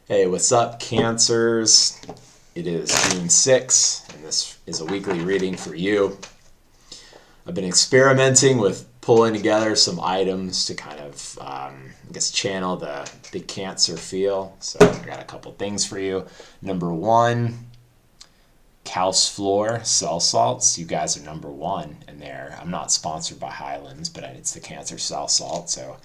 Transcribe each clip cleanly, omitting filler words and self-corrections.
Hey, what's up, Cancers? It is June 6th, and this is a weekly reading for you. I've been experimenting with pulling together some items to kind of, channel the Cancer feel. So I got a couple things for you. Number one, Calce Floor Cell Salts. You guys are number one in there. I'm not sponsored by Highlands, but it's the Cancer Cell Salt, so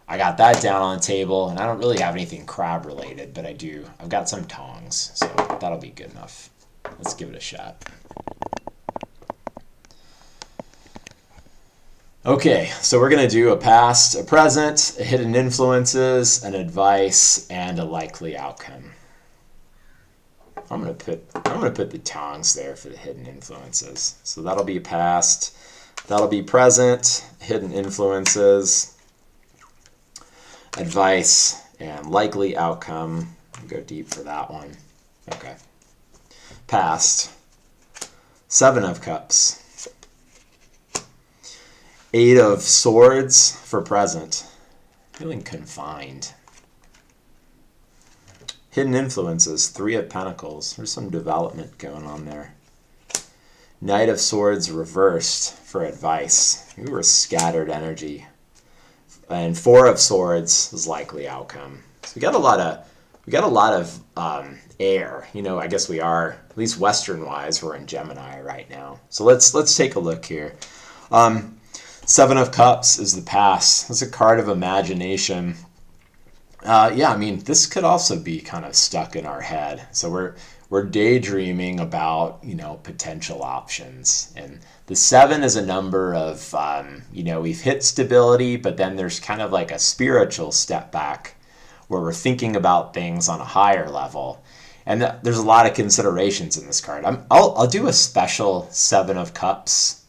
I got that down on the table, and I don't really have anything crab related, but I've got some tongs, so that'll be good enough. Let's give it a shot. Okay, so we're going to do a past, a present, a hidden influences, an advice, and a likely outcome. I'm going to put the tongs there for the hidden influences. So that'll be past, that'll be present, hidden influences, advice, and likely outcome. I'll go deep for that one. Okay. Past. 7 of Cups. 8 of Swords for present. Feeling confined. Hidden influences. 3 of Pentacles. There's some development going on there. Knight of Swords reversed for advice. You were scattered energy. And 4 of Swords is likely outcome. So we got a lot of air. I guess we are, at least Western wise, we're in Gemini right now. So let's take a look here. 7 of Cups is the past. It's a card of imagination. This could also be kind of stuck in our head. So we're daydreaming about, potential options. And the 7 is a number of, we've hit stability, but then there's kind of like a spiritual step back where we're thinking about things on a higher level. And there's a lot of considerations in this card. I'll do a special 7 of Cups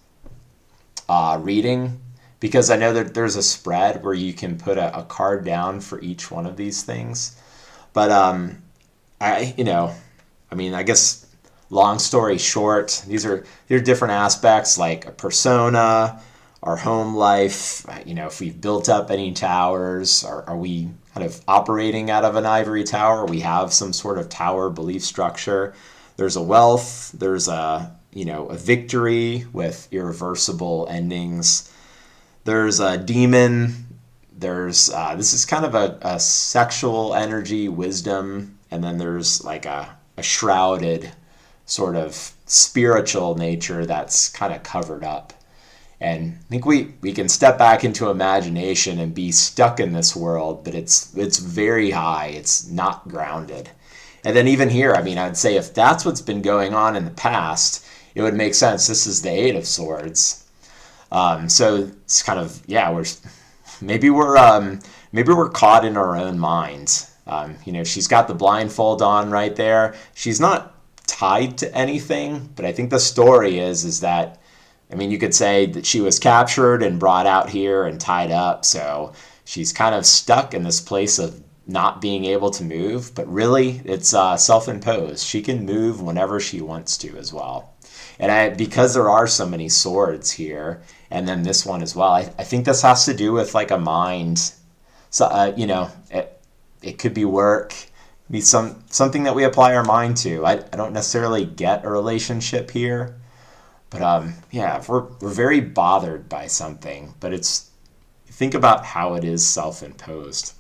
reading, because I know that there's a spread where you can put a card down for each one of these things. But I guess long story short, these are different aspects like a persona, our home life. If we've built up any towers, are we kind of operating out of an ivory tower? We have some sort of tower belief structure. There's a wealth. There's a victory with irreversible endings. There's a demon. There's this is kind of a sexual energy, wisdom, and then there's like a shrouded sort of spiritual nature that's kind of covered up. And I think we can step back into imagination and be stuck in this world, but it's very high. It's not grounded. And then even here, I'd say if that's what's been going on in the past, it would make sense. This is the 8 of Swords. So it's kind of, maybe we're caught in our own minds. She's got the blindfold on right there. She's not tied to anything, but I think the story is that, you could say that she was captured and brought out here and tied up. So she's kind of stuck in this place of not being able to move, but really it's self-imposed. She can move whenever she wants to as well. And because there are so many swords here, and then this one as well, I think this has to do with like a mind. So, it could be work, be something that we apply our mind to. I don't necessarily get a relationship here, but if we're very bothered by something, but think about how it is self-imposed.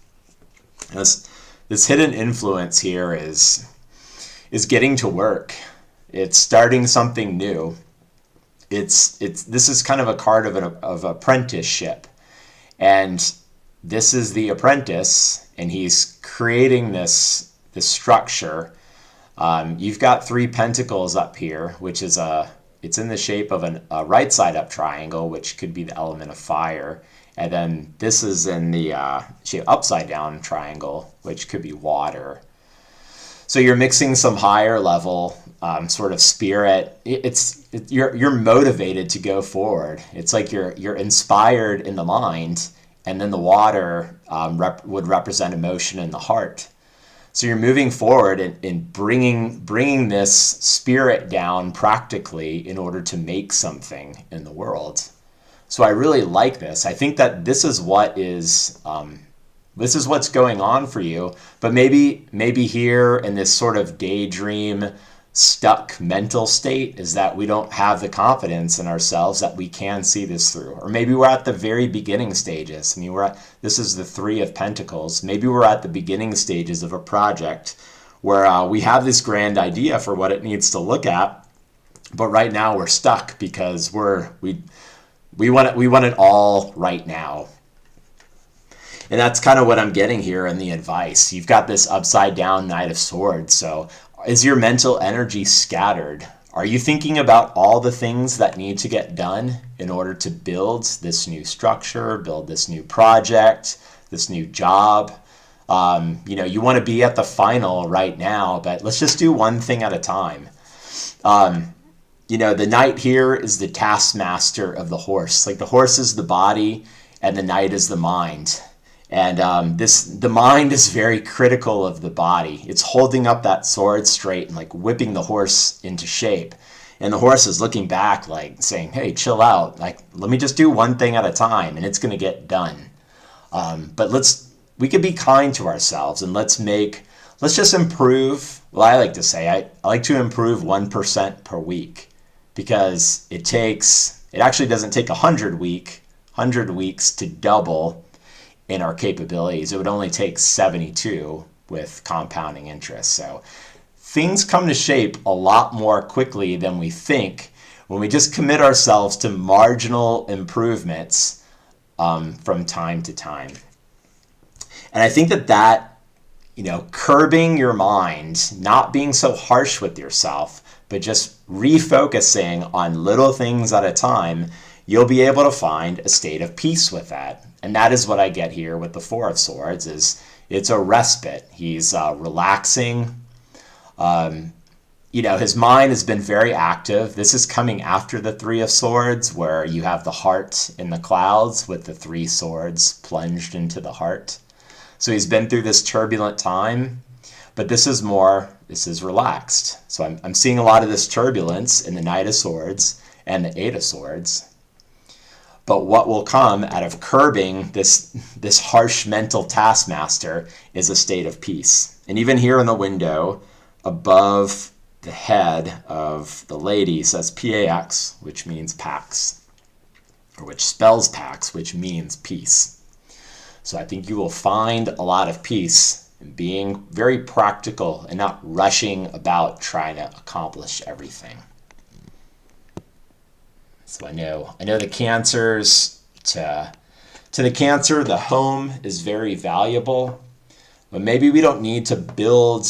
This hidden influence here is getting to work. It's starting something new. This is kind of a card of apprenticeship, and this is the apprentice, and he's creating this structure. You've got 3 pentacles up here, which is it's in the shape of a right side up triangle, which could be the element of fire. And then this is in the shape upside down triangle, which could be water. So you're mixing some higher level sort of spirit. You're motivated to go forward. It's like you're inspired in the mind, and then the water would represent emotion in the heart. So you're moving forward and bringing this spirit down practically in order to make something in the world. So I really like this. I think that this is what is this is what's going on for you. But maybe here in this sort of daydream stuck mental state is that we don't have the confidence in ourselves that we can see this through. Or maybe we're at the very beginning stages. I mean, this is the Three of Pentacles. Maybe we're at the beginning stages of a project where we have this grand idea for what it needs to look at, but right now we're stuck because we want it all right now. And that's kind of what I'm getting here in the advice. You've got this upside down Knight of Swords. So is your mental energy scattered? Are you thinking about all the things that need to get done in order to build this new structure, build this new project, this new job? You want to be at the final right now, but let's just do one thing at a time. The knight here is the taskmaster of the horse. Like the horse is the body and the knight is the mind. And the mind is very critical of the body. It's holding up that sword straight and like whipping the horse into shape. And the horse is looking back like saying, hey, chill out. Like, let me just do one thing at a time and it's going to get done. But we can be kind to ourselves and let's just improve. Well, I like to say, I like to improve 1% per week because it actually doesn't take 100 weeks to double in our capabilities. It would only take 72 with compounding interest. So things come to shape a lot more quickly than we think when we just commit ourselves to marginal improvements from time to time. And I think that curbing your mind, not being so harsh with yourself, but just refocusing on little things at a time, you'll be able to find a state of peace with that. And that is what I get here with the Four of Swords, is it's a respite. He's relaxing. His mind has been very active. This is coming after the Three of Swords, where you have the heart in the clouds with the three swords plunged into the heart. So he's been through this turbulent time, but this is relaxed. So I'm seeing a lot of this turbulence in the Knight of Swords and the Eight of Swords. But what will come out of curbing this harsh mental taskmaster is a state of peace. And even here in the window, above the head of the lady says PAX, which means Pax, or which spells Pax, which means peace. So I think you will find a lot of peace in being very practical and not rushing about trying to accomplish everything. So I know the Cancers, to the Cancer, the home is very valuable, but maybe we don't need to build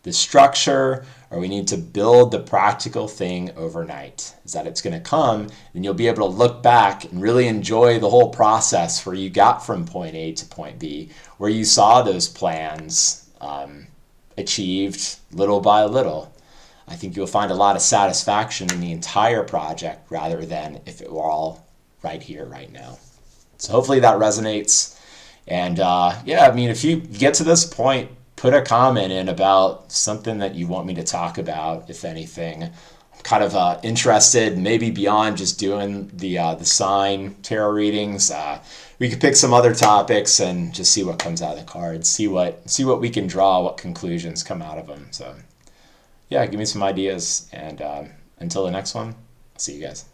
the structure or we need to build the practical thing overnight. Is that it's going to come and you'll be able to look back and really enjoy the whole process where you got from point A to point B, where you saw those plans achieved little by little. I think you'll find a lot of satisfaction in the entire project rather than if it were all right here, right now. So hopefully that resonates. And if you get to this point, put a comment in about something that you want me to talk about, if anything. I'm kind of interested, maybe beyond just doing the sign tarot readings. We could pick some other topics and just see what comes out of the cards, see what we can draw, what conclusions come out of them. So yeah, give me some ideas, and until the next one, I'll see you guys.